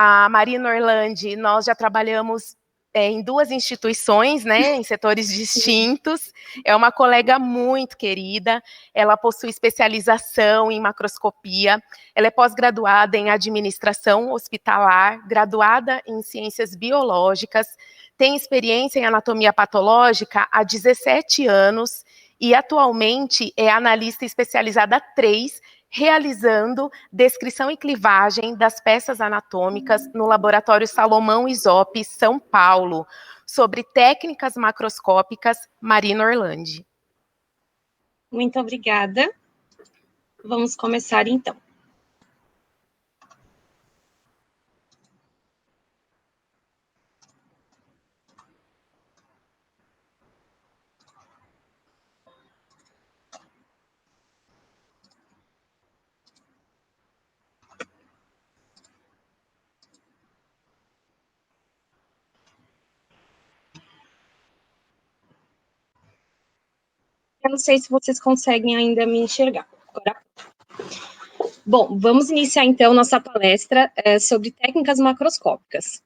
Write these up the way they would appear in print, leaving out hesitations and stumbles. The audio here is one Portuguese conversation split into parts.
A Marina Orlandi, nós já trabalhamos em 2 instituições, né, em setores distintos. É uma colega muito querida, ela possui especialização em macroscopia, ela é pós-graduada em administração hospitalar, graduada em ciências biológicas, tem experiência em anatomia patológica há 17 anos e atualmente é analista especializada 3, realizando descrição e clivagem das peças anatômicas no Laboratório Salomão Isope, São Paulo, sobre técnicas macroscópicas, Marina Orlandi. Muito obrigada. Vamos começar, então. Eu não sei se vocês conseguem ainda me enxergar. Agora. Bom, vamos iniciar então nossa palestra sobre técnicas macroscópicas.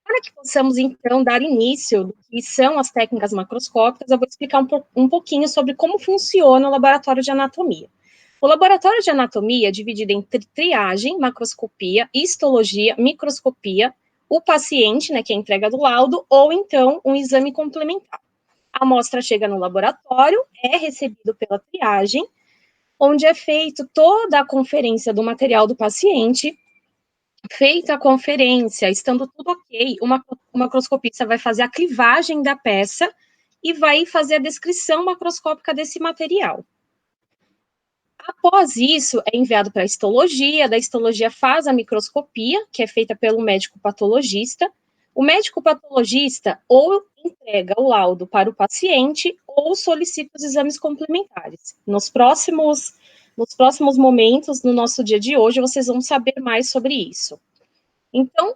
Para que possamos então dar início do que são as técnicas macroscópicas, eu vou explicar um pouquinho sobre como funciona o laboratório de anatomia. O laboratório de anatomia é dividido entre triagem, macroscopia, histologia, microscopia, o paciente, né, que é a entrega do laudo, ou então um exame complementar. A amostra chega no laboratório, é recebido pela triagem, onde é feito toda a conferência do material do paciente. Feita a conferência, estando tudo ok, o macroscopista vai fazer a clivagem da peça e vai fazer a descrição macroscópica desse material. Após isso, é enviado para a histologia, da histologia faz a microscopia, que é feita pelo médico patologista. O médico patologista ou entrega o laudo para o paciente ou solicita os exames complementares. Nos próximos momentos, no nosso dia de hoje, vocês vão saber mais sobre isso. Então,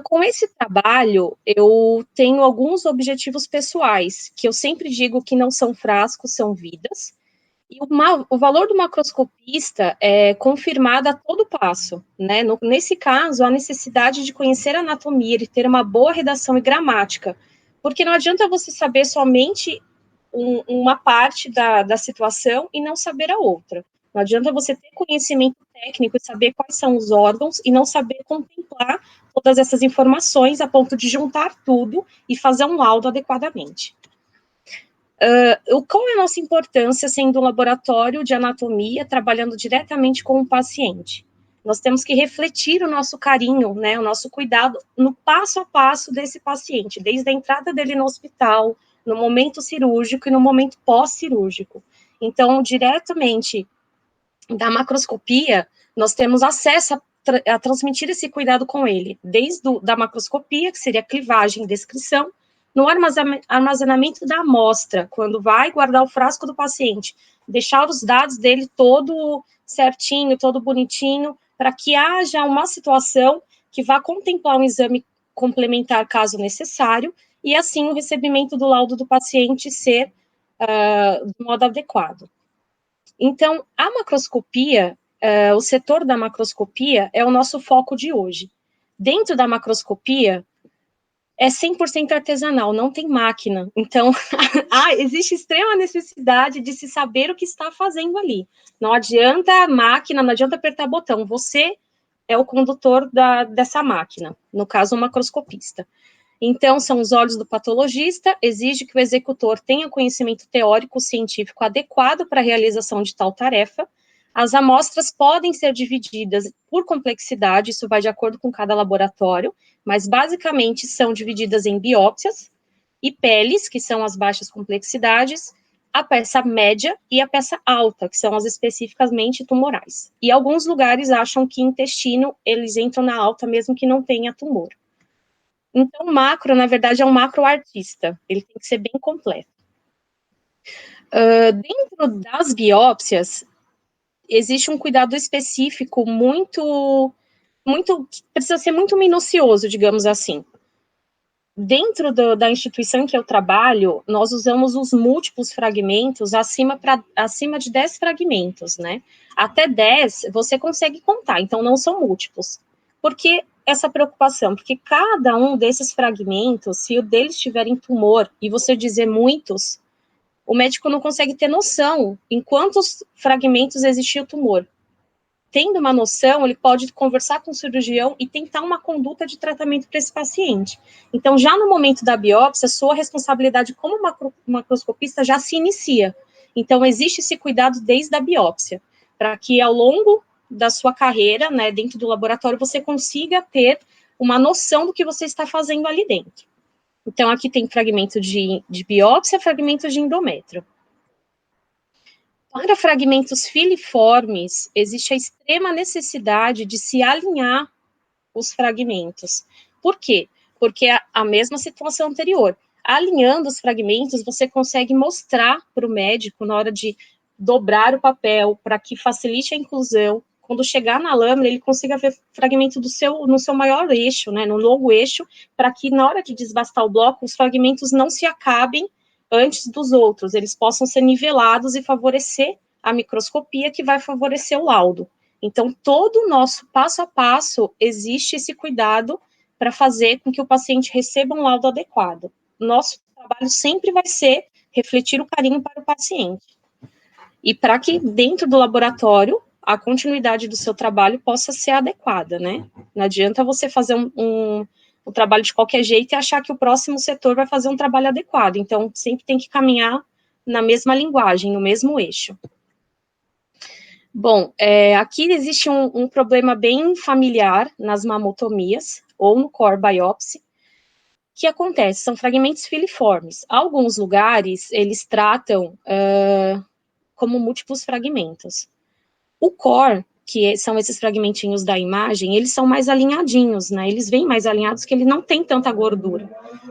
com esse trabalho, eu tenho alguns objetivos pessoais, que eu sempre digo que não são frascos, são vidas. E o valor do macroscopista é confirmado a todo passo, né? Nesse caso, a necessidade de conhecer a anatomia, de ter uma boa redação e gramática, porque não adianta você saber somente uma parte da situação e não saber a outra. Não adianta você ter conhecimento técnico e saber quais são os órgãos e não saber contemplar todas essas informações a ponto de juntar tudo e fazer um laudo adequadamente. Qual é a nossa importância sendo um laboratório de anatomia, trabalhando diretamente com o paciente? Nós temos que refletir o nosso carinho, né, o nosso cuidado no passo a passo desse paciente, desde a entrada dele no hospital, no momento cirúrgico e no momento pós-cirúrgico. Então, diretamente da macroscopia, nós temos acesso a transmitir esse cuidado com ele, desde da macroscopia, que seria clivagem e descrição, no armazenamento da amostra, quando vai guardar o frasco do paciente, deixar os dados dele todo certinho, todo bonitinho, para que haja uma situação que vá contemplar um exame complementar, caso necessário, e assim o recebimento do laudo do paciente ser de modo adequado. Então, a macroscopia, o setor da macroscopia é o nosso foco de hoje. Dentro da macroscopia, é 100% artesanal, não tem máquina. Então, existe extrema necessidade de se saber o que está fazendo ali. Não adianta a máquina, não adianta apertar botão. Você é o condutor dessa máquina, no caso, o macroscopista. Então, são os olhos do patologista, exige que o executor tenha conhecimento teórico científico adequado para a realização de tal tarefa. As amostras podem ser divididas por complexidade, isso vai de acordo com cada laboratório, mas basicamente são divididas em biópsias e peles, que são as baixas complexidades, a peça média e a peça alta, que são as especificamente tumorais. E alguns lugares acham que intestino, eles entram na alta mesmo que não tenha tumor. Então, o macro, na verdade, é um macroartista, ele tem que ser bem completo. Dentro das biópsias, existe um cuidado específico que precisa ser muito minucioso, digamos assim. Dentro da instituição em que eu trabalho, nós usamos os múltiplos fragmentos acima de 10 fragmentos, né? Até 10 você consegue contar, então não são múltiplos. Porque essa preocupação? Porque cada um desses fragmentos, se o deles tiverem tumor, e você dizer muitos, o médico não consegue ter noção em quantos fragmentos existia o tumor. Tendo uma noção, ele pode conversar com o cirurgião e tentar uma conduta de tratamento para esse paciente. Então, já no momento da biópsia, sua responsabilidade como macroscopista já se inicia. Então, existe esse cuidado desde a biópsia, para que ao longo da sua carreira, né, dentro do laboratório, você consiga ter uma noção do que você está fazendo ali dentro. Então, aqui tem fragmento de biópsia, fragmentos de endométrio. Para fragmentos filiformes, existe a extrema necessidade de se alinhar os fragmentos. Por quê? Porque é a mesma situação anterior. Alinhando os fragmentos, você consegue mostrar para o médico, na hora de dobrar o papel, para que facilite a inclusão. Quando chegar na lâmina, ele consiga ver fragmento no seu maior eixo, né, no longo eixo, para que na hora de desbastar o bloco, os fragmentos não se acabem antes dos outros, eles possam ser nivelados e favorecer a microscopia, que vai favorecer o laudo. Então, todo o nosso passo a passo, existe esse cuidado para fazer com que o paciente receba um laudo adequado. Nosso trabalho sempre vai ser refletir o carinho para o paciente. E para que dentro do laboratório, a continuidade do seu trabalho possa ser adequada, né? Não adianta você fazer um trabalho de qualquer jeito e achar que o próximo setor vai fazer um trabalho adequado. Então, sempre tem que caminhar na mesma linguagem, no mesmo eixo. Bom, aqui existe um problema bem familiar nas mamotomias, ou no core biopsy, que acontece, são fragmentos filiformes. Alguns lugares, eles tratam como múltiplos fragmentos. O core, que são esses fragmentinhos da imagem, eles são mais alinhadinhos, né? Eles vêm mais alinhados, que ele não tem tanta gordura.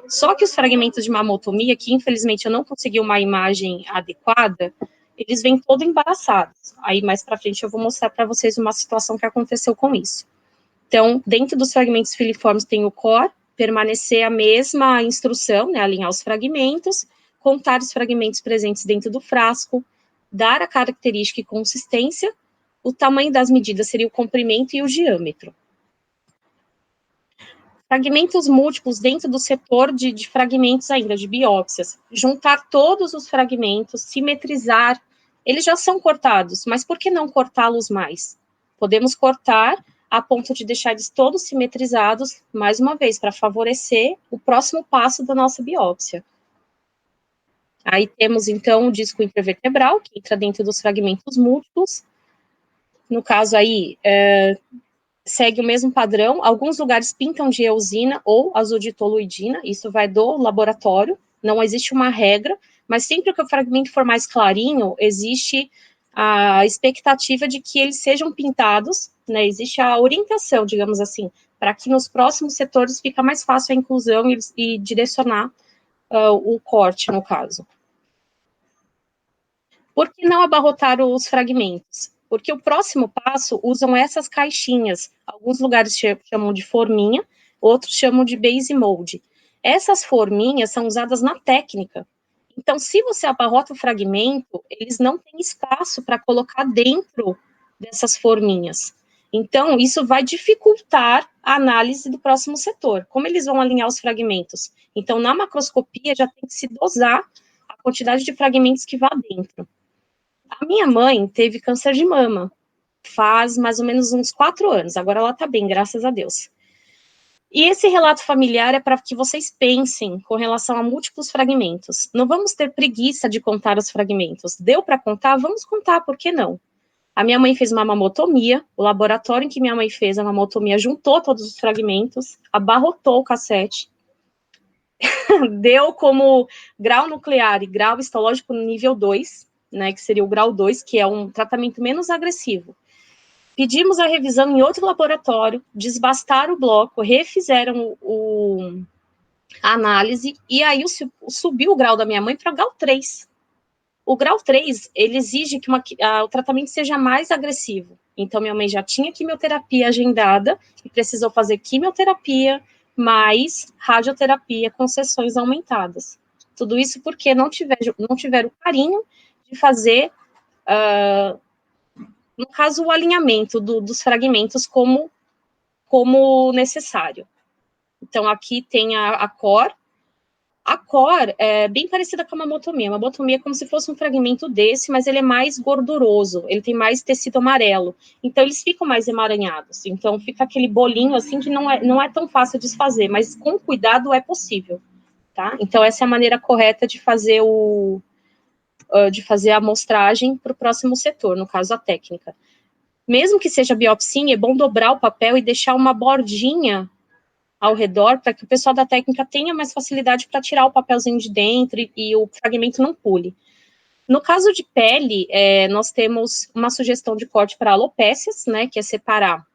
Só que os fragmentos de mamotomia, que infelizmente eu não consegui uma imagem adequada, eles vêm todo embaraçados. Aí mais para frente eu vou mostrar para vocês uma situação que aconteceu com isso. Então, dentro dos fragmentos filiformes tem o core, permanecer a mesma instrução, né, alinhar os fragmentos, contar os fragmentos presentes dentro do frasco, dar a característica e consistência, o tamanho das medidas seria o comprimento e o diâmetro. Fragmentos múltiplos dentro do setor de fragmentos ainda, de biópsias. Juntar todos os fragmentos, simetrizar. Eles já são cortados, mas por que não cortá-los mais? Podemos cortar a ponto de deixar eles todos simetrizados, mais uma vez, para favorecer o próximo passo da nossa biópsia. Aí temos, então, o disco intervertebral, que entra dentro dos fragmentos múltiplos. No caso aí, segue o mesmo padrão, alguns lugares pintam de eosina ou azul de toluidina, isso vai do laboratório, não existe uma regra, mas sempre que o fragmento for mais clarinho, existe a expectativa de que eles sejam pintados, né, existe a orientação, digamos assim, para que nos próximos setores fica mais fácil a inclusão e direcionar o corte, no caso. Por que não abarrotar os fragmentos? Porque o próximo passo usam essas caixinhas. Alguns lugares chamam de forminha, outros chamam de base mold. Essas forminhas são usadas na técnica. Então, se você abarrota o fragmento, eles não têm espaço para colocar dentro dessas forminhas. Então, isso vai dificultar a análise do próximo setor. Como eles vão alinhar os fragmentos? Então, na macroscopia, já tem que se dosar a quantidade de fragmentos que vá dentro. A minha mãe teve câncer de mama faz mais ou menos uns 4 anos, agora ela tá bem, graças a Deus. E esse relato familiar é para que vocês pensem com relação a múltiplos fragmentos. Não vamos ter preguiça de contar os fragmentos. Deu para contar? Vamos contar, por que não? A minha mãe fez uma mamotomia, o laboratório em que minha mãe fez a mamotomia juntou todos os fragmentos, abarrotou o cassete, deu como grau nuclear e grau histológico nível 2, né, que seria o grau 2, que é um tratamento menos agressivo. Pedimos a revisão em outro laboratório, desbastaram o bloco, refizeram a análise, e aí subiu o grau da minha mãe para grau 3. O grau 3, ele exige que o tratamento seja mais agressivo. Então, minha mãe já tinha quimioterapia agendada, e precisou fazer quimioterapia, mais radioterapia com sessões aumentadas. Tudo isso porque não tiveram o carinho de fazer, no caso, o alinhamento dos fragmentos como como necessário. Então, aqui tem a cor. A cor é bem parecida com a mamotomia. A mamotomia é como se fosse um fragmento desse, mas ele é mais gorduroso, ele tem mais tecido amarelo. Então, eles ficam mais emaranhados. Então, fica aquele bolinho, assim, que não é tão fácil de desfazer, mas com cuidado é possível, tá? Então, essa é a maneira correta de fazer a amostragem para o próximo setor, no caso, a técnica. Mesmo que seja biopsia, é bom dobrar o papel e deixar uma bordinha ao redor, para que o pessoal da técnica tenha mais facilidade para tirar o papelzinho de dentro e o fragmento não pule. No caso de pele, nós temos uma sugestão de corte para alopécias, né, que é separar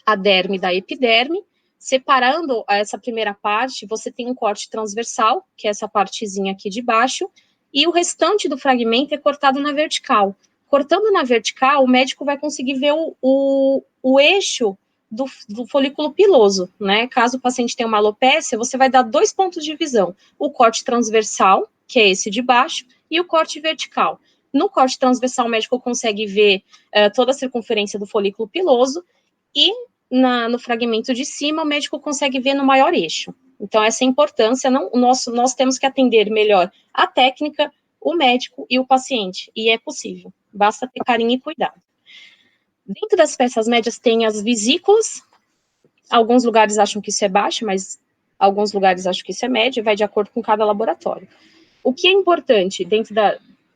a derme da epiderme. Separando essa primeira parte, você tem um corte transversal, que é essa partezinha aqui de baixo, e o restante do fragmento é cortado na vertical. Cortando na vertical, o médico vai conseguir ver o eixo do folículo piloso, né? Caso o paciente tenha uma alopécia, você vai dar 2 pontos de visão: o corte transversal, que é esse de baixo, e o corte vertical. No corte transversal, o médico consegue ver toda a circunferência do folículo piloso, e no fragmento de cima, o médico consegue ver no maior eixo. Então, essa é a importância. Nós temos que atender melhor a técnica, o médico e o paciente, e é possível, basta ter carinho e cuidado. Dentro das peças médias tem as vesículas. Alguns lugares acham que isso é baixo, mas alguns lugares acham que isso é médio, vai de acordo com cada laboratório. O que é importante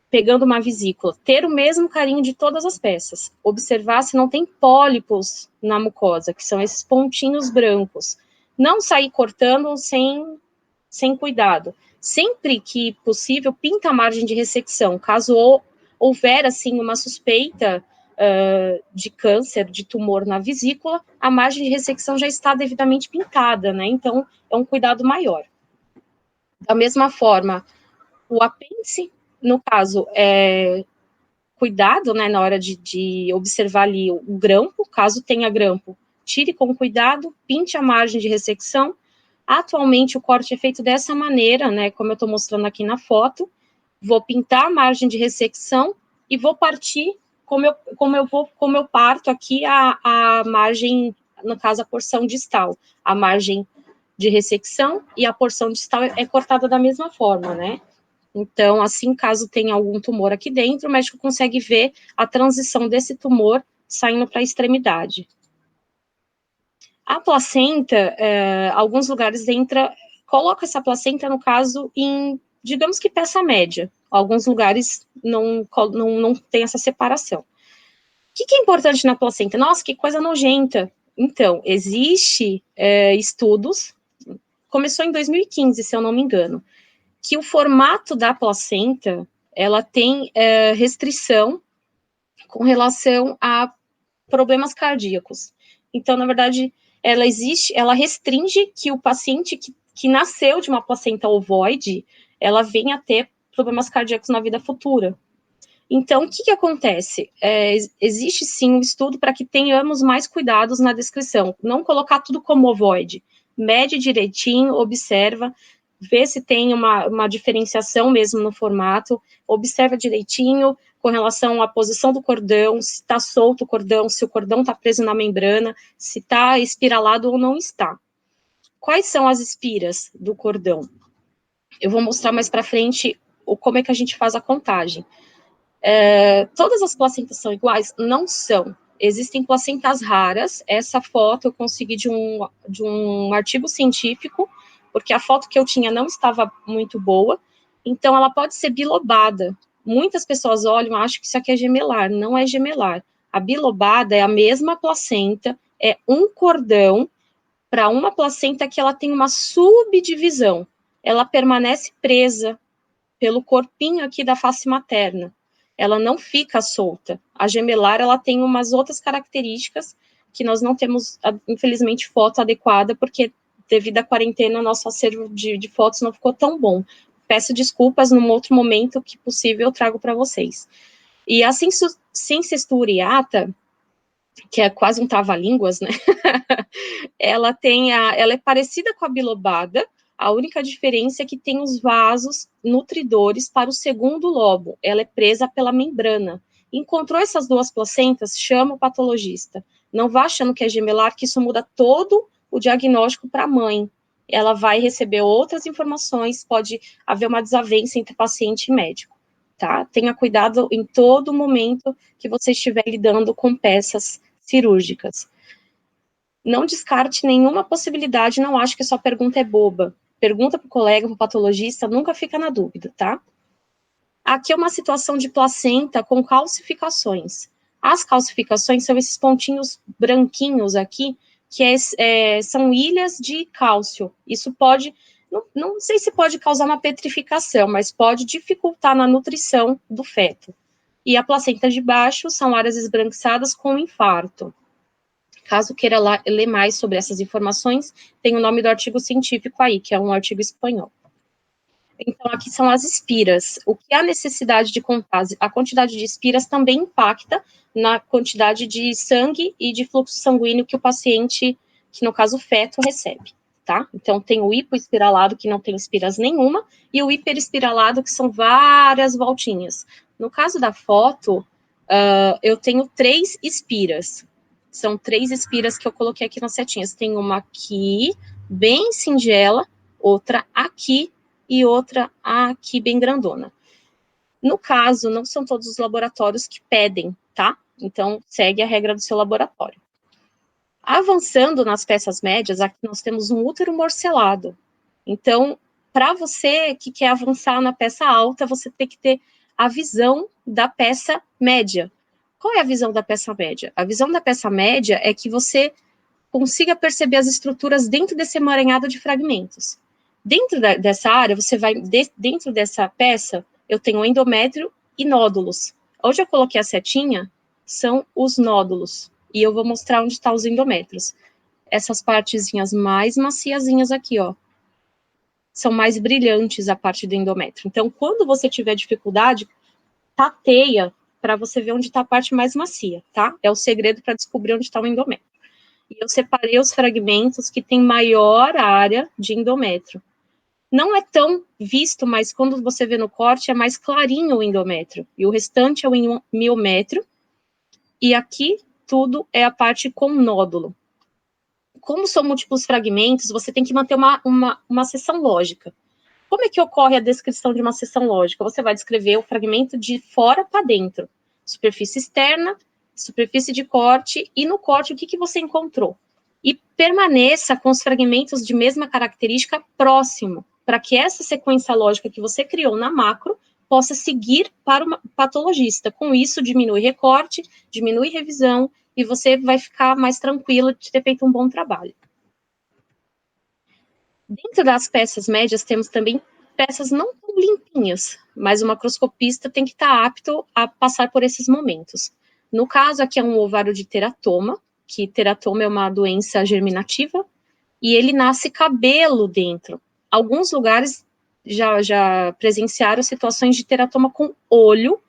pegando uma vesícula, ter o mesmo carinho de todas as peças, observar se não tem pólipos na mucosa, que são esses pontinhos brancos. Não sair cortando sem cuidado. Sempre que possível, pinta a margem de ressecção. Caso houver, assim, uma suspeita de câncer, de tumor na vesícula, a margem de ressecção já está devidamente pintada, né? Então, é um cuidado maior. Da mesma forma, o apêndice, no caso, cuidado, né, na hora de observar ali o grampo. Caso tenha grampo, tire com cuidado, pinte a margem de ressecção. Atualmente, o corte é feito dessa maneira, né, como eu estou mostrando aqui na foto. Vou pintar a margem de ressecção e vou partir, como eu parto aqui a margem, no caso, a porção distal. A margem de ressecção e a porção distal é cortada da mesma forma, né? Então, assim, caso tenha algum tumor aqui dentro, o médico consegue ver a transição desse tumor saindo para a extremidade. A placenta, alguns lugares coloca essa placenta, no caso, em, digamos que peça média. Alguns lugares não tem essa separação. O que é importante na placenta? Nossa, que coisa nojenta. Então, existe estudos, começou em 2015, se eu não me engano, que o formato da placenta, ela tem restrição com relação a problemas cardíacos. Então, na verdade, ela restringe que o paciente que nasceu de uma placenta ovoide, ela venha a ter problemas cardíacos na vida futura. Então, o que acontece? Existe sim um estudo para que tenhamos mais cuidados na descrição, não colocar tudo como ovoide. Mede direitinho, observa, vê se tem uma diferenciação mesmo no formato, observa direitinho com relação à posição do cordão, se está solto o cordão, se o cordão está preso na membrana, se está espiralado ou não está. Quais são as espiras do cordão? Eu vou mostrar mais para frente como é que a gente faz a contagem. Todas as placentas são iguais? Não são. Existem placentas raras. Essa foto eu consegui de um artigo científico, porque a foto que eu tinha não estava muito boa. Então, ela pode ser bilobada. Muitas pessoas olham e acham que isso aqui é gemelar. Não é gemelar. A bilobada é a mesma placenta, é um cordão para uma placenta que ela tem uma subdivisão. Ela permanece presa pelo corpinho aqui da face materna. Ela não fica solta. A gemelar, ela tem umas outras características que nós não temos, infelizmente, foto adequada, porque devido à quarentena, nosso acervo de fotos não ficou tão bom. Peço desculpas, num outro momento que possível eu trago para vocês. E a cincestura uriata, que é quase um trava-línguas, né? ela é parecida com a bilobada. A única diferença é que tem os vasos nutridores para o segundo lobo. Ela é presa pela membrana. Encontrou essas duas placentas, chama o patologista. Não vá achando que é gemelar, que isso muda todo o diagnóstico para a mãe. Ela vai receber outras informações, pode haver uma desavença entre paciente e médico, tá? Tenha cuidado em todo momento que você estiver lidando com peças cirúrgicas. Não descarte nenhuma possibilidade, não acho que sua pergunta é boba. Pergunta para o colega, para o patologista, nunca fica na dúvida, tá? Aqui é uma situação de placenta com calcificações. As calcificações são esses pontinhos branquinhos aqui, que são ilhas de cálcio. Isso pode, não sei se pode causar uma petrificação, mas pode dificultar na nutrição do feto. E a placenta de baixo são áreas esbranquiçadas com infarto. Caso queira ler mais sobre essas informações, tem o nome do artigo científico aí, que é um artigo espanhol. Então, aqui são as espiras. O que há necessidade de contar? A quantidade de espiras também impacta na quantidade de sangue e de fluxo sanguíneo que o paciente, que no caso o feto, recebe, tá? Então, tem o hipoespiralado, que não tem espiras nenhuma, e o hiperespiralado, que são várias voltinhas. No caso da foto, eu tenho 3 espiras. São 3 espiras que eu coloquei aqui nas setinhas. Tem uma aqui, bem singela, outra aqui, e outra aqui bem grandona. No caso, não são todos os laboratórios que pedem, tá? Então, segue a regra do seu laboratório. Avançando nas peças médias, aqui nós temos um útero morcelado. Então, para você que quer avançar na peça alta, você tem que ter a visão da peça média. Qual é a visão da peça média? A visão da peça média é que você consiga perceber as estruturas dentro desse emaranhado de fragmentos. Dentro dessa área, você vai, dentro dessa peça, eu tenho endométrio e nódulos. Onde eu coloquei a setinha, são os nódulos. E eu vou mostrar onde estão os endométrios. Essas partezinhas mais maciazinhas aqui, ó, são mais brilhantes a parte do endométrio. Então, quando você tiver dificuldade, tateia para você ver onde está a parte mais macia, tá? É o segredo para descobrir onde está o endométrio. E eu separei os fragmentos que tem maior área de endométrio. Não é tão visto, mas quando você vê no corte, é mais clarinho o endométrio. E o restante é o miométrio. E aqui, tudo é a parte com nódulo. Como são múltiplos fragmentos, você tem que manter uma seção lógica. Como é que ocorre a descrição de uma seção lógica? Você vai descrever o fragmento de fora para dentro. Superfície externa, superfície de corte, e no corte, o que você encontrou? E permaneça com os fragmentos de mesma característica próximo, para que essa sequência lógica que você criou na macro possa seguir para o patologista. Com isso, diminui recorte, diminui revisão, e você vai ficar mais tranquilo de ter feito um bom trabalho. Dentro das peças médias, temos também peças não tão limpinhas, mas o macroscopista tem que estar apto a passar por esses momentos. No caso, aqui é um ovário de teratoma, que teratoma é uma doença germinativa, e ele nasce cabelo dentro. Alguns lugares já presenciaram situações de teratoma com olho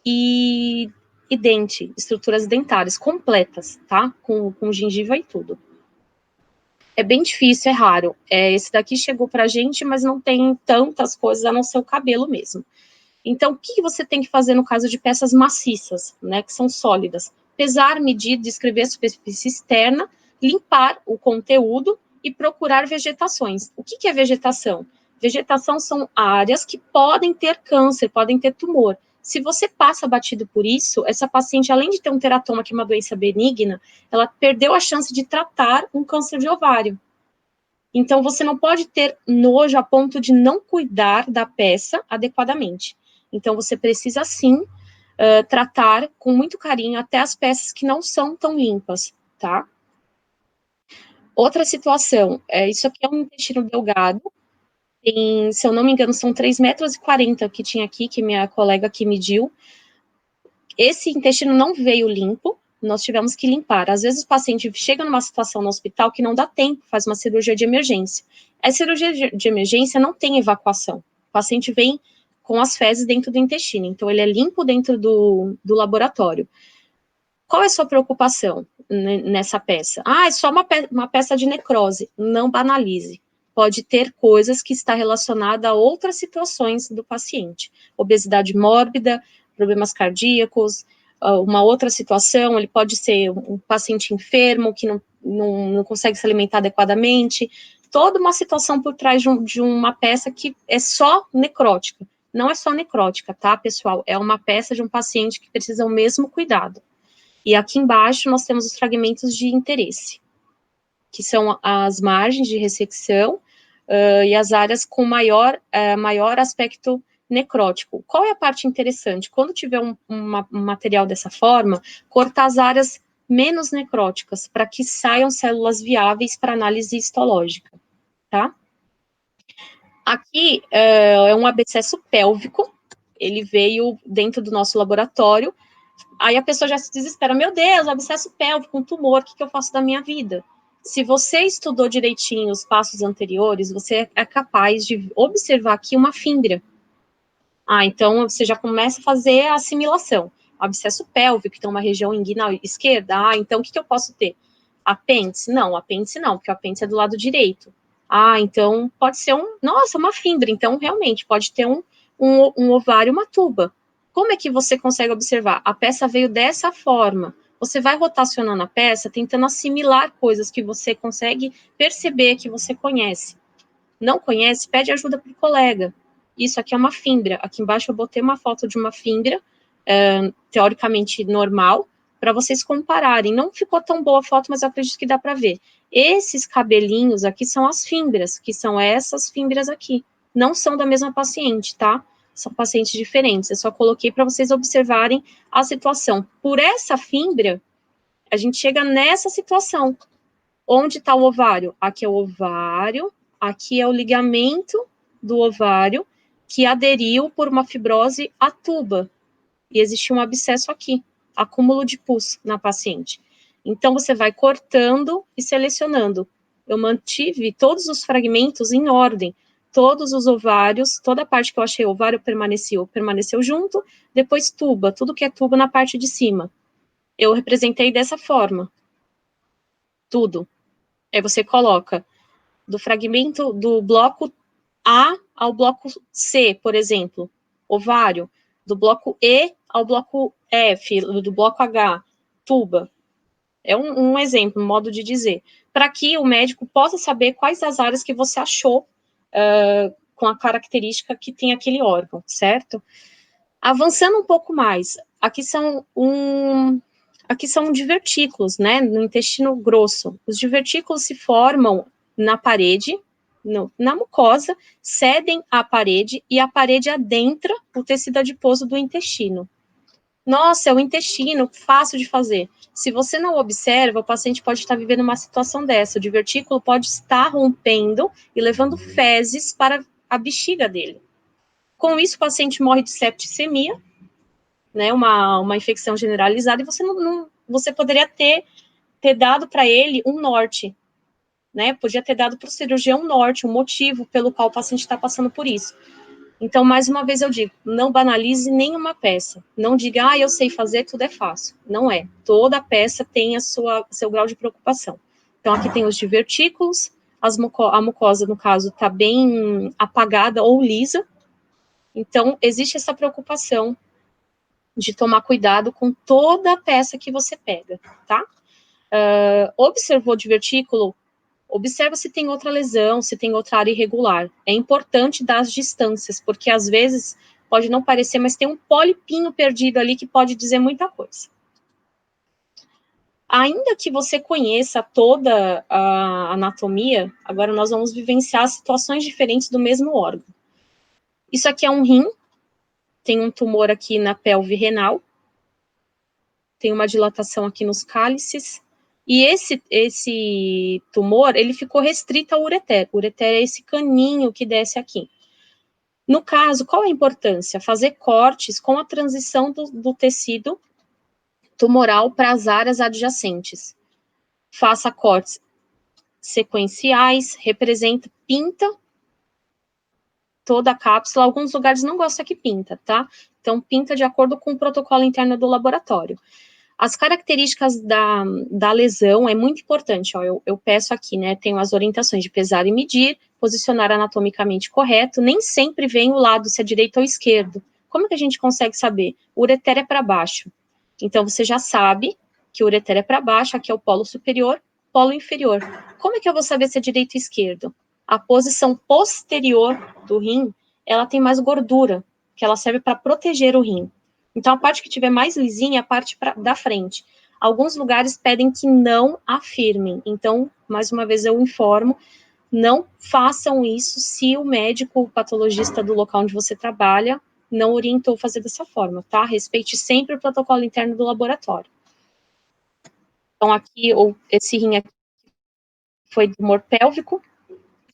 e dente, estruturas dentárias completas, tá? Com gengiva e tudo. É bem difícil, é raro. Esse daqui chegou pra gente, mas não tem tantas coisas a não ser o cabelo mesmo. Então, o que você tem que fazer no caso de peças maciças, né, que são sólidas? Pesar, medir, descrever a superfície externa, limpar o conteúdo e procurar vegetações. O que é vegetação? Vegetação são áreas que podem ter câncer, podem ter tumor. Se você passa batido por isso, essa paciente, além de ter um teratoma, que é uma doença benigna, ela perdeu a chance de tratar um câncer de ovário. Então, você não pode ter nojo a ponto de não cuidar da peça adequadamente. Então, você precisa, sim, tratar com muito carinho até as peças que não são tão limpas, tá? Outra situação, isso aqui é um intestino delgado, se eu não me engano, são 3,40 metros que tinha aqui, que minha colega aqui mediu. Esse intestino não veio limpo, nós tivemos que limpar. Às vezes o paciente chega numa situação no hospital que não dá tempo, faz uma cirurgia de emergência. A cirurgia de emergência não tem evacuação. O paciente vem com as fezes dentro do intestino, então ele é limpo dentro do laboratório. Qual é a sua preocupação nessa peça? É só uma peça de necrose. Não banalize. Pode ter coisas que está relacionada a outras situações do paciente. Obesidade mórbida, problemas cardíacos, uma outra situação, ele pode ser um paciente enfermo que não consegue se alimentar adequadamente, toda uma situação por trás de uma peça que é só necrótica. Não é só necrótica, tá, pessoal? É uma peça de um paciente que precisa o mesmo cuidado. E aqui embaixo nós temos os fragmentos de interesse, que são as margens de ressecção e as áreas com maior aspecto necrótico. Qual é a parte interessante? Quando tiver um material dessa forma, cortar as áreas menos necróticas, para que saiam células viáveis para análise histológica, tá? Aqui é um abscesso pélvico, ele veio dentro do nosso laboratório, aí a pessoa já se desespera, meu Deus, abscesso pélvico, um tumor, o que eu faço da minha vida? Se você estudou direitinho os passos anteriores, você é capaz de observar aqui uma fímbria. Então você já começa a fazer a assimilação. Abscesso pélvico, que tem uma região inguinal esquerda, então o que eu posso ter? Apêndice? Não, apêndice não, porque o apêndice é do lado direito. Então pode ser uma fímbria, então realmente pode ter um ovário, uma tuba. Como é que você consegue observar? A peça veio dessa forma. Você vai rotacionando a peça, tentando assimilar coisas que você consegue perceber, que você conhece. Não conhece, pede ajuda para o colega. Isso aqui é uma fímbria. Aqui embaixo eu botei uma foto de uma fímbria, teoricamente normal, para vocês compararem. Não ficou tão boa a foto, mas eu acredito que dá para ver. Esses cabelinhos aqui são as fímbrias, que são essas fímbrias aqui. Não são da mesma paciente, tá? São pacientes diferentes. Eu só coloquei para vocês observarem a situação. Por essa fímbria, a gente chega nessa situação. Onde está o ovário? Aqui é o ovário, aqui é o ligamento do ovário, que aderiu por uma fibrose à tuba. E existe um abscesso aqui, acúmulo de pus na paciente. Então, você vai cortando e selecionando. Eu mantive todos os fragmentos em ordem. Todos os ovários, toda a parte que eu achei ovário permaneceu junto. Depois tuba, tudo que é tuba na parte de cima. Eu representei dessa forma. Tudo. Aí você coloca do fragmento do bloco A ao bloco C, por exemplo, ovário, do bloco E ao bloco F, do bloco H, tuba. É um exemplo, um modo de dizer. Para que o médico possa saber quais as áreas que você achou com a característica que tem aquele órgão, certo? Avançando um pouco mais, aqui são divertículos, né, no intestino grosso. Os divertículos se formam na parede, na mucosa, cedem à parede e a parede adentra o tecido adiposo do intestino. Nossa, é o intestino, fácil de fazer. Se você não observa, o paciente pode estar vivendo uma situação dessa. O divertículo pode estar rompendo e levando fezes para a bexiga dele. Com isso, o paciente morre de septicemia, né, uma infecção generalizada, e você poderia ter dado para ele um norte, né, podia ter dado para o cirurgião um norte, um motivo pelo qual o paciente está passando por isso. Então, mais uma vez eu digo, não banalize nenhuma peça, não diga, eu sei fazer, tudo é fácil, não é, toda peça tem seu grau de preocupação. Então, aqui tem os divertículos, a mucosa, no caso, está bem apagada ou lisa, então, existe essa preocupação de tomar cuidado com toda a peça que você pega, tá? Observou o divertículo, observa se tem outra lesão, se tem outra área irregular. É importante dar as distâncias, porque às vezes pode não parecer, mas tem um polipinho perdido ali que pode dizer muita coisa. Ainda que você conheça toda a anatomia, agora nós vamos vivenciar situações diferentes do mesmo órgão. Isso aqui é um rim, tem um tumor aqui na pelve renal, tem uma dilatação aqui nos cálices, e esse tumor, ele ficou restrito ao ureter. O ureter é esse caninho que desce aqui. No caso, qual a importância? Fazer cortes com a transição do tecido tumoral para as áreas adjacentes. Faça cortes sequenciais, pinta toda a cápsula. Alguns lugares não gostam que pinta, tá? Então, pinta de acordo com o protocolo interno do laboratório. As características da lesão é muito importante, ó, eu peço aqui, né, tenho as orientações de pesar e medir, posicionar anatomicamente correto, nem sempre vem o lado, se é direito ou esquerdo. Como que a gente consegue saber? O ureter é para baixo. Então, você já sabe que o ureter é para baixo, aqui é o polo superior, polo inferior. Como é que eu vou saber se é direito ou esquerdo? A posição posterior do rim, ela tem mais gordura, que ela serve para proteger o rim. Então, a parte que tiver mais lisinha é a parte da frente. Alguns lugares pedem que não afirmem. Então, mais uma vez eu informo, não façam isso se o médico, o patologista do local onde você trabalha, não orientou fazer dessa forma, tá? Respeite sempre o protocolo interno do laboratório. Então, aqui, esse rim aqui foi tumor pélvico.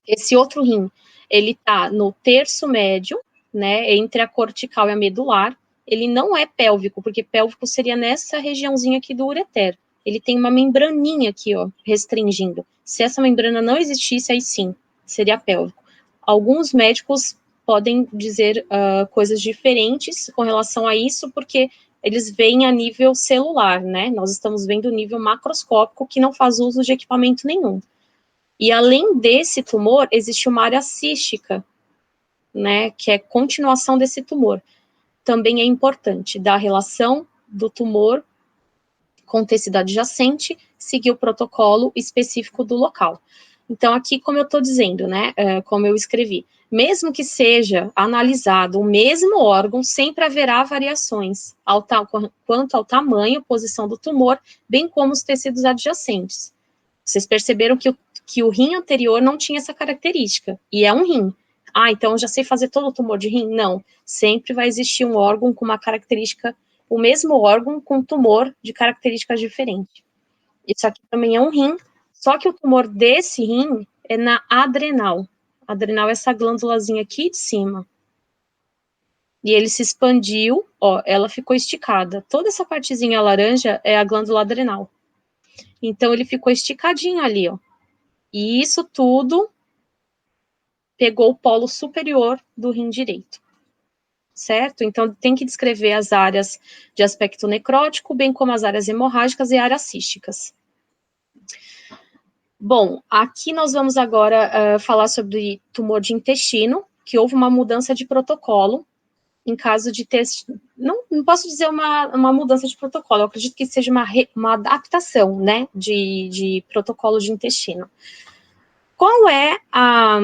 Esse outro rim, ele tá no terço médio, né, entre a cortical e a medular. Ele não é pélvico, porque pélvico seria nessa regiãozinha aqui do ureter. Ele tem uma membraninha aqui, ó, restringindo. Se essa membrana não existisse, aí sim, seria pélvico. Alguns médicos podem dizer coisas diferentes com relação a isso, porque eles veem a nível celular, né? Nós estamos vendo o nível macroscópico, que não faz uso de equipamento nenhum. E além desse tumor, existe uma área cística, né, que é continuação desse tumor. Também é importante da relação do tumor com o tecido adjacente, seguir o protocolo específico do local. Então, aqui, como eu estou dizendo, né, como eu escrevi, mesmo que seja analisado o mesmo órgão, sempre haverá variações quanto ao tamanho, posição do tumor, bem como os tecidos adjacentes. Vocês perceberam que o rim anterior não tinha essa característica, e é um rim. Ah, então eu já sei fazer todo o tumor de rim? Não, sempre vai existir um órgão com uma característica, o mesmo órgão com tumor de características diferentes. Isso aqui também é um rim, só que o tumor desse rim é na adrenal. A adrenal é essa glândulazinha aqui de cima. E ele se expandiu, ó, ela ficou esticada. Toda essa partezinha laranja é a glândula adrenal. Então ele ficou esticadinho ali, ó. E isso tudo pegou o polo superior do rim direito, certo? Então, tem que descrever as áreas de aspecto necrótico, bem como as áreas hemorrágicas e áreas císticas. Bom, aqui nós vamos agora falar sobre tumor de intestino, que houve uma mudança de protocolo em caso de ter... Não posso dizer uma mudança de protocolo, eu acredito que seja uma adaptação, né, de protocolo de intestino. Qual é a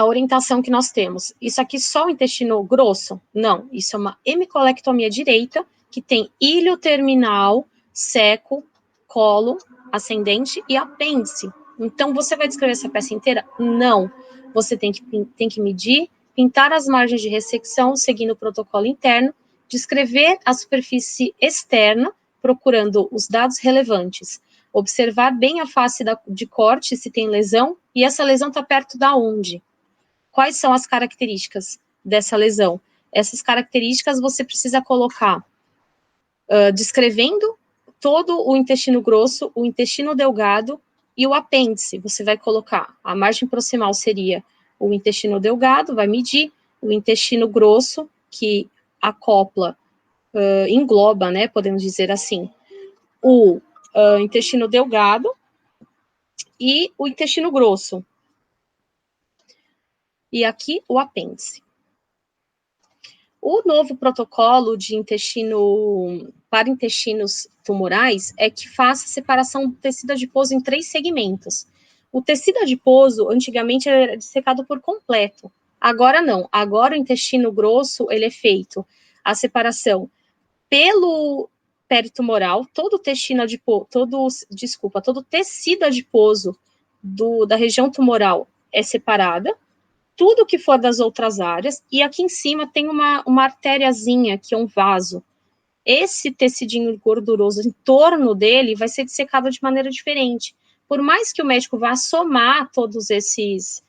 orientação que nós temos? Isso aqui só o intestino grosso? Não, isso é uma hemicolectomia direita, que tem ilho terminal, seco, colo, ascendente e apêndice. Então, você vai descrever essa peça inteira? Não. Você tem que medir, pintar as margens de ressecção, seguindo o protocolo interno, descrever a superfície externa, procurando os dados relevantes, observar bem a face de corte, se tem lesão, e essa lesão está perto da onde? Quais são as características dessa lesão? Essas características você precisa colocar descrevendo todo o intestino grosso, o intestino delgado e o apêndice. Você vai colocar, a margem proximal seria o intestino delgado, vai medir, o intestino grosso, que acopla, engloba, né, podemos dizer assim, o intestino delgado e o intestino grosso. E aqui o apêndice. O novo protocolo de intestino para intestinos tumorais é que faça a separação do tecido adiposo em 3 segmentos. O tecido adiposo, antigamente, era dissecado por completo. Agora não. Agora o intestino grosso, ele é feito a separação pelo peritumoral, todo o tecido adiposo da região tumoral é separada, tudo que for das outras áreas, e aqui em cima tem uma artériazinha, que é um vaso. Esse tecidinho gorduroso em torno dele vai ser dissecado de maneira diferente. Por mais que o médico vá somar todos esses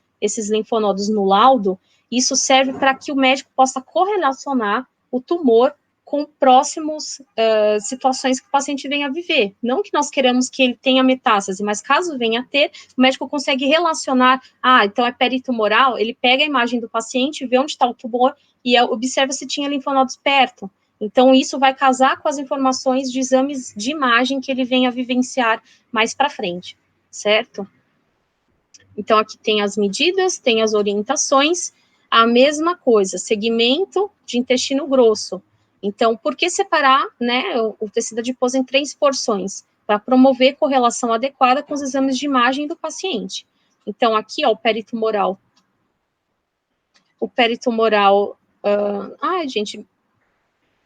linfonodos no laudo, isso serve para que o médico possa correlacionar o tumor com próximas situações que o paciente venha a viver. Não que nós queremos que ele tenha metástase, mas caso venha a ter, o médico consegue relacionar, então é peritumoral, ele pega a imagem do paciente, vê onde está o tumor e observa se tinha linfonodos perto. Então, isso vai casar com as informações de exames de imagem que ele venha a vivenciar mais para frente, certo? Então, aqui tem as medidas, tem as orientações, a mesma coisa, segmento de intestino grosso. Então, por que separar, né, o tecido adiposo em 3 porções? Para promover correlação adequada com os exames de imagem do paciente. Então, aqui, ó, o peritumoral. O peritumoral... ai, gente,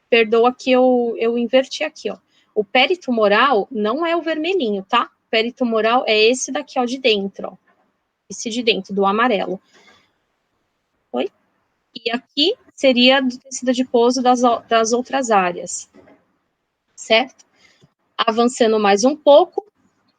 perdoa que eu inverti aqui, ó. O peritumoral não é o vermelhinho, tá? O peritumoral é esse daqui, ó, de dentro, ó. Esse de dentro, do amarelo. Oi? E aqui seria do tecido adiposo das outras áreas, certo? Avançando mais um pouco,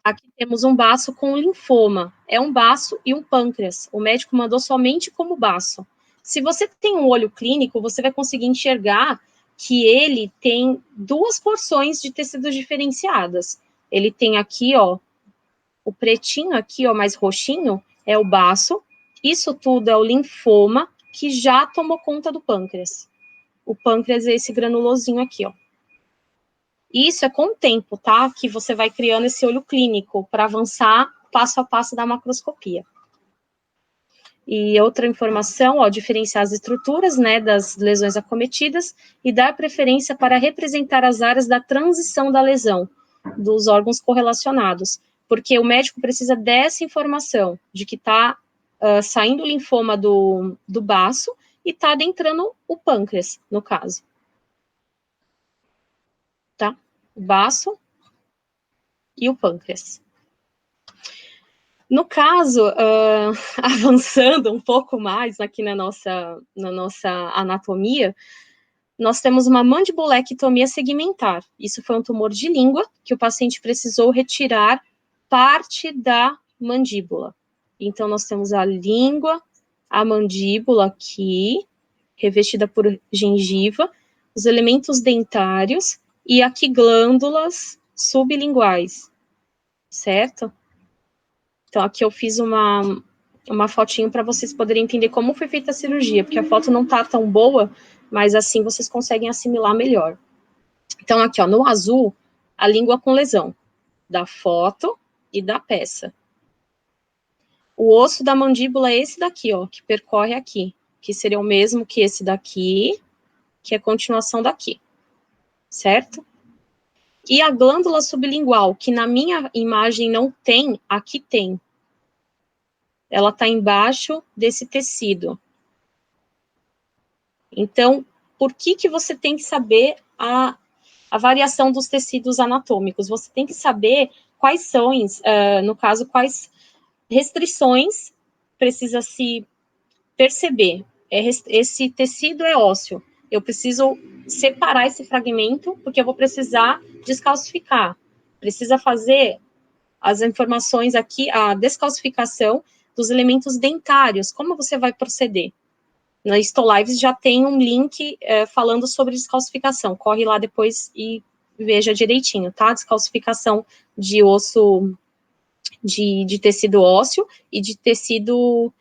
aqui temos um baço com linfoma. É um baço e um pâncreas. O médico mandou somente como baço. Se você tem um olho clínico, você vai conseguir enxergar que ele tem 2 porções de tecidos diferenciadas. Ele tem aqui, ó, o pretinho aqui, ó, mais roxinho, é o baço. Isso tudo é o linfoma, que já tomou conta do pâncreas. O pâncreas é esse granulosinho aqui, ó. Isso é com o tempo, tá? Que você vai criando esse olho clínico para avançar passo a passo da macroscopia. E outra informação, ó, diferenciar as estruturas, né, das lesões acometidas e dar preferência para representar as áreas da transição da lesão, dos órgãos correlacionados, porque o médico precisa dessa informação, de que está saindo o linfoma do baço e está adentrando o pâncreas, no caso. Tá? O baço e o pâncreas. No caso, avançando um pouco mais aqui na nossa anatomia, nós temos uma mandibulectomia segmentar. Isso foi um tumor de língua que o paciente precisou retirar parte da mandíbula. Então, nós temos a língua, a mandíbula aqui, revestida por gengiva, os elementos dentários e aqui glândulas sublinguais, certo? Então, aqui eu fiz uma fotinho para vocês poderem entender como foi feita a cirurgia, porque a foto não tá tão boa, mas assim vocês conseguem assimilar melhor. Então, aqui, ó, no azul, a língua com lesão, da foto e da peça. O osso da mandíbula é esse daqui, ó, que percorre aqui, que seria o mesmo que esse daqui, que é a continuação daqui, certo? E a glândula sublingual, que na minha imagem não tem, aqui tem. Ela está embaixo desse tecido. Então, por que você tem que saber a variação dos tecidos anatômicos? Você tem que saber quais são, no caso, quais restrições precisa se perceber. Esse tecido é ósseo. Eu preciso separar esse fragmento, porque eu vou precisar descalcificar. Precisa fazer as informações aqui, a descalcificação dos elementos dentários. Como você vai proceder? Na Histolives já tem um link falando sobre descalcificação. Corre lá depois e veja direitinho, tá? Descalcificação de osso, de tecido ósseo e de tecido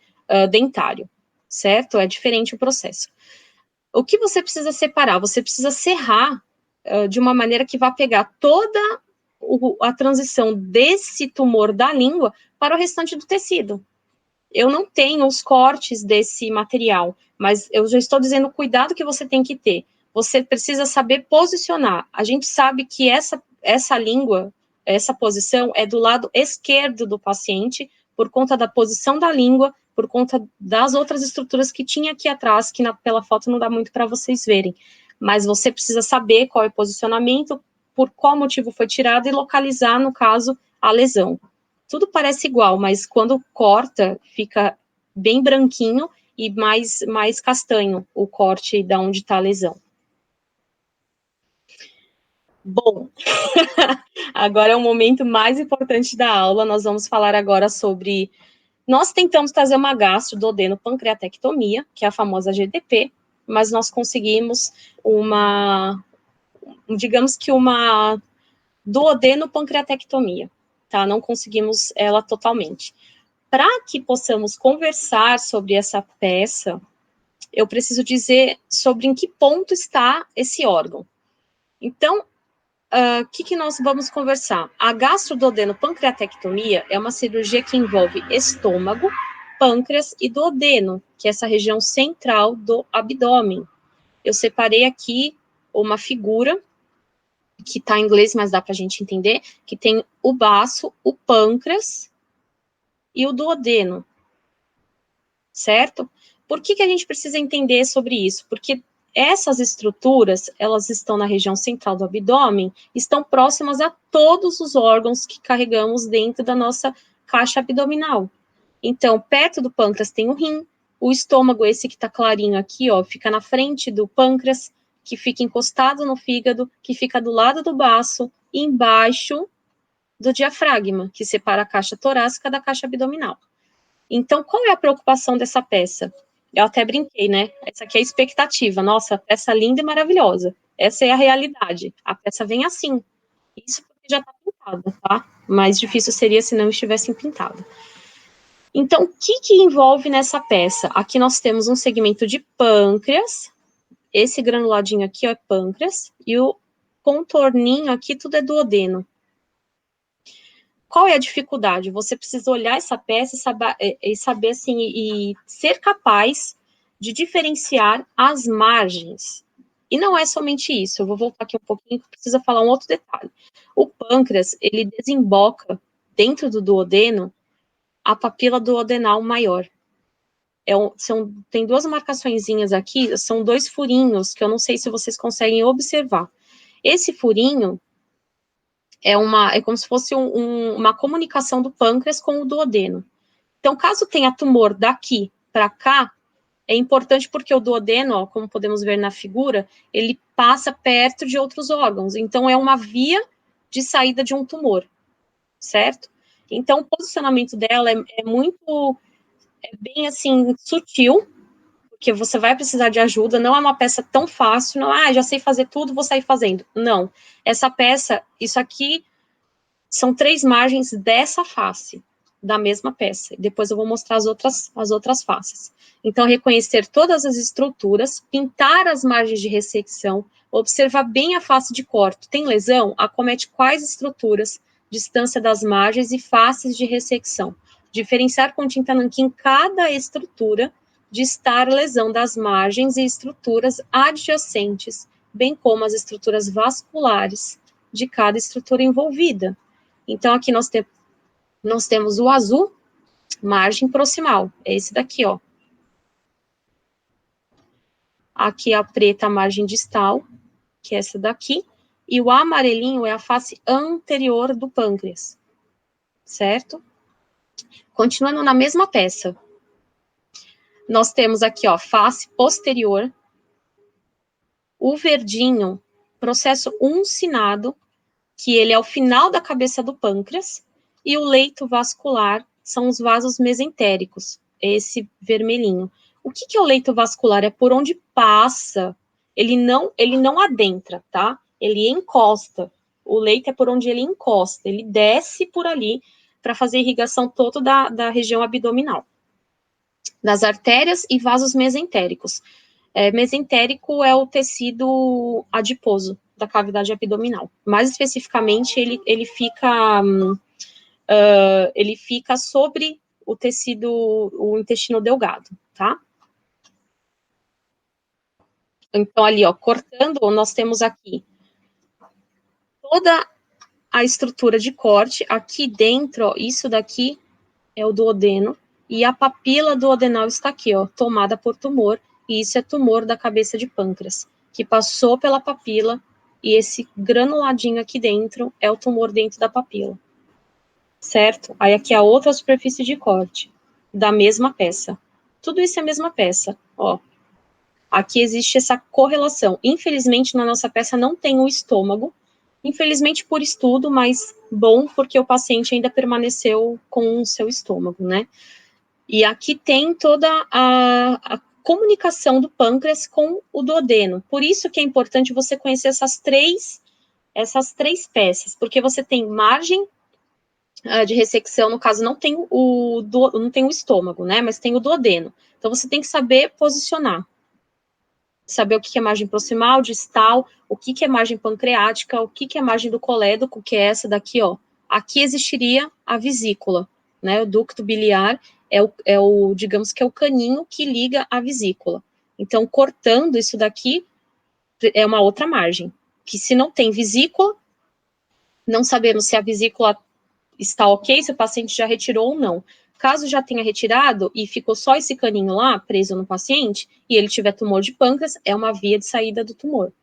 dentário, certo? É diferente o processo. O que você precisa separar? Você precisa serrar de uma maneira que vá pegar toda a transição desse tumor da língua para o restante do tecido. Eu não tenho os cortes desse material, mas eu já estou dizendo o cuidado que você tem que ter. Você precisa saber posicionar. A gente sabe que essa língua, essa posição é do lado esquerdo do paciente, por conta da posição da língua, por conta das outras estruturas que tinha aqui atrás, que pela foto não dá muito para vocês verem. Mas você precisa saber qual é o posicionamento, por qual motivo foi tirado e localizar, no caso, a lesão. Tudo parece igual, mas quando corta, fica bem branquinho e mais castanho o corte da onde está a lesão. Bom, agora é o momento mais importante da aula. Nós vamos falar agora sobre... Nós tentamos fazer uma gastro-duodeno-pancreatectomia, que é a famosa GDP, mas nós conseguimos digamos que uma duodeno-pancreatectomia, tá? Não conseguimos ela totalmente. Para que possamos conversar sobre essa peça, eu preciso dizer sobre em que ponto está esse órgão. Então, o que nós vamos conversar? A gastro-duodeno-pancreatectomia é uma cirurgia que envolve estômago, pâncreas e duodeno, que é essa região central do abdômen. Eu separei aqui uma figura, que está em inglês, mas dá para a gente entender, que tem o baço, o pâncreas e o duodeno, certo? Por que a gente precisa entender sobre isso? Porque essas estruturas, elas estão na região central do abdômen, estão próximas a todos os órgãos que carregamos dentro da nossa caixa abdominal. Então, perto do pâncreas tem o rim, o estômago, esse que está clarinho aqui, ó, fica na frente do pâncreas, que fica encostado no fígado, que fica do lado do baço, e embaixo do diafragma, que separa a caixa torácica da caixa abdominal. Então, qual é a preocupação dessa peça? Eu até brinquei, né? Essa aqui é a expectativa. Nossa, peça linda e maravilhosa. Essa é a realidade. A peça vem assim. Isso porque já está pintada, tá? Mais difícil seria se não estivessem pintada. Então, o que envolve nessa peça? Aqui nós temos um segmento de pâncreas. Esse granuladinho aqui ó, é pâncreas. E o contorninho aqui, tudo é duodeno. Qual é a dificuldade? Você precisa olhar essa peça e saber assim, e ser capaz de diferenciar as margens. E não é somente isso, eu vou voltar aqui um pouquinho, precisa falar um outro detalhe. O pâncreas, ele desemboca dentro do duodeno a papila duodenal maior. Tem duas marcaçõezinhas aqui, são dois furinhos, que eu não sei se vocês conseguem observar. Esse furinho é como se fosse uma comunicação do pâncreas com o duodeno. Então, caso tenha tumor daqui para cá, é importante porque o duodeno, ó, como podemos ver na figura, ele passa perto de outros órgãos. Então, é uma via de saída de um tumor, certo? Então, o posicionamento dela é bem assim, sutil, porque você vai precisar de ajuda, não é uma peça tão fácil, não, já sei fazer tudo, vou sair fazendo. Não, essa peça, isso aqui são 3 margens dessa face, da mesma peça. Depois eu vou mostrar as outras faces. Então, reconhecer todas as estruturas, pintar as margens de ressecção, observar bem a face de corte. Tem lesão? Acomete quais estruturas, distância das margens e faces de ressecção. Diferenciar com tinta nanquim cada estrutura, distar lesão das margens e estruturas adjacentes, bem como as estruturas vasculares de cada estrutura envolvida. Então, aqui nós temos o azul, margem proximal, é esse daqui, ó. Aqui a preta, a margem distal, que é essa daqui, e o amarelinho é a face anterior do pâncreas, certo? Continuando na mesma peça, nós temos aqui, ó, face posterior, o verdinho, processo uncinado, que ele é o final da cabeça do pâncreas, e o leito vascular são os vasos mesentéricos, esse vermelhinho. O que é o leito vascular? É por onde passa, ele não adentra, tá? Ele encosta. O leito é por onde ele encosta, ele desce por ali para fazer irrigação toda da região abdominal, das artérias e vasos mesentéricos. Mesentérico é o tecido adiposo da cavidade abdominal. Mais especificamente, ele fica sobre o tecido, o intestino delgado, tá? Então, ali, ó, cortando, nós temos aqui toda a estrutura de corte. Aqui dentro, ó, isso daqui é o duodeno, e a papila duodenal está aqui, ó, tomada por tumor, e isso é tumor da cabeça de pâncreas, que passou pela papila, e esse granuladinho aqui dentro é o tumor dentro da papila, certo? Aí aqui a outra superfície de corte, da mesma peça. Tudo isso é a mesma peça, ó. Aqui existe essa correlação. Infelizmente, na nossa peça não tem o estômago, infelizmente por estudo, mas bom porque o paciente ainda permaneceu com o seu estômago, né? E aqui tem toda a comunicação do pâncreas com o duodeno. Por isso que é importante você conhecer essas três peças, porque você tem margem de ressecção, no caso não tem não tem o estômago, né? Mas tem o duodeno. Então você tem que saber posicionar. Saber o que é margem proximal, distal, o que é margem pancreática, o que é margem do colédoco, que é essa daqui, ó. Aqui existiria a vesícula, né? O ducto biliar digamos que é o caninho que liga a vesícula. Então, cortando isso daqui, é uma outra margem, que se não tem vesícula, não sabemos se a vesícula está ok, se o paciente já retirou ou não. Caso já tenha retirado e ficou só esse caninho lá, preso no paciente, e ele tiver tumor de pâncreas, é uma via de saída do tumor.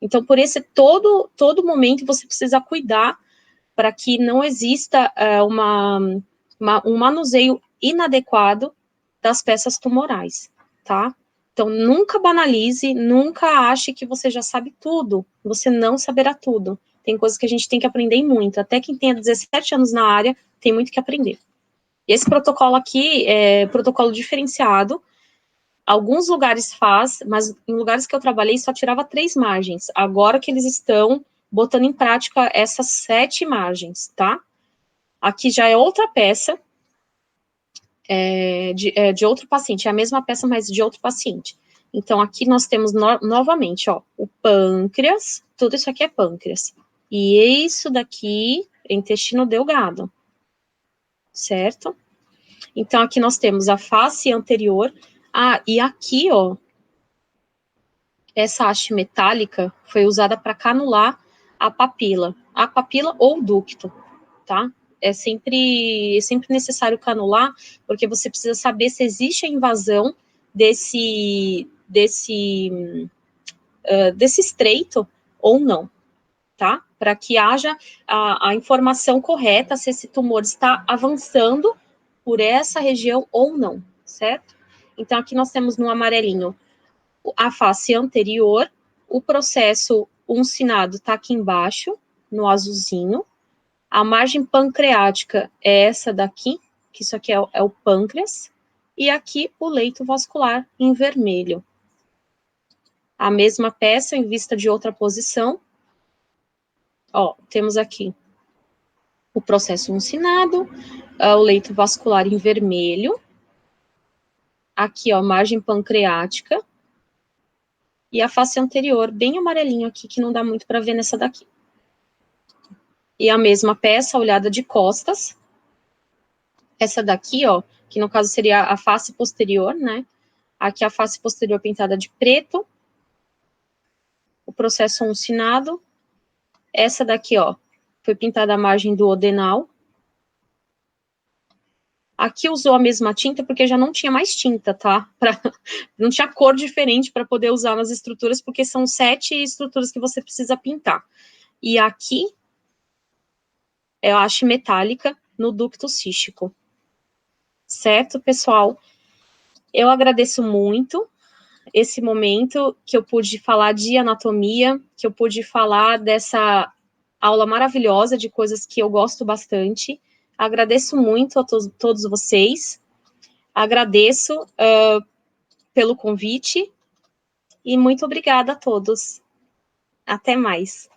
Então, por esse todo momento, você precisa cuidar para que não exista um manuseio inadequado das peças tumorais, tá? Então, nunca banalize, nunca ache que você já sabe tudo. Você não saberá tudo. Tem coisas que a gente tem que aprender muito. Até quem tenha 17 anos na área tem muito que aprender. Esse protocolo aqui é protocolo diferenciado. Alguns lugares faz, mas em lugares que eu trabalhei só tirava 3 margens. Agora que eles estão botando em prática essas 7 margens, tá? Aqui já é outra peça de outro paciente. É a mesma peça, mas de outro paciente. Então, aqui nós temos novamente, ó, o pâncreas. Tudo isso aqui é pâncreas. E isso daqui é intestino delgado. Certo? Então, aqui nós temos a face anterior. Ah, e aqui, ó, essa haste metálica foi usada para canular a papila ou o ducto, tá? É sempre necessário canular, porque você precisa saber se existe a invasão desse estreito ou não, tá? Para que haja a informação correta se esse tumor está avançando por essa região ou não, certo? Então, aqui nós temos no amarelinho a face anterior, o processo uncinado está aqui embaixo, no azulzinho, a margem pancreática é essa daqui, que isso aqui é o pâncreas, e aqui o leito vascular em vermelho. A mesma peça em vista de outra posição, ó, temos aqui o processo uncinado, o leito vascular em vermelho, aqui, ó, margem pancreática, e a face anterior, bem amarelinho aqui, que não dá muito para ver nessa daqui. E a mesma peça, olhada de costas, essa daqui, ó, que no caso seria a face posterior, né? Aqui a face posterior pintada de preto, o processo uncinado, essa daqui, ó, foi pintada a margem do odenal. Aqui usou a mesma tinta porque já não tinha mais tinta, tá? Não tinha cor diferente para poder usar nas estruturas, porque são 7 estruturas que você precisa pintar. E aqui é a haste metálica no ducto cístico. Certo, pessoal? Eu agradeço muito esse momento que eu pude falar de anatomia, que eu pude falar dessa aula maravilhosa de coisas que eu gosto bastante. Agradeço muito a todos vocês. Agradeço pelo convite e muito obrigada a todos. Até mais.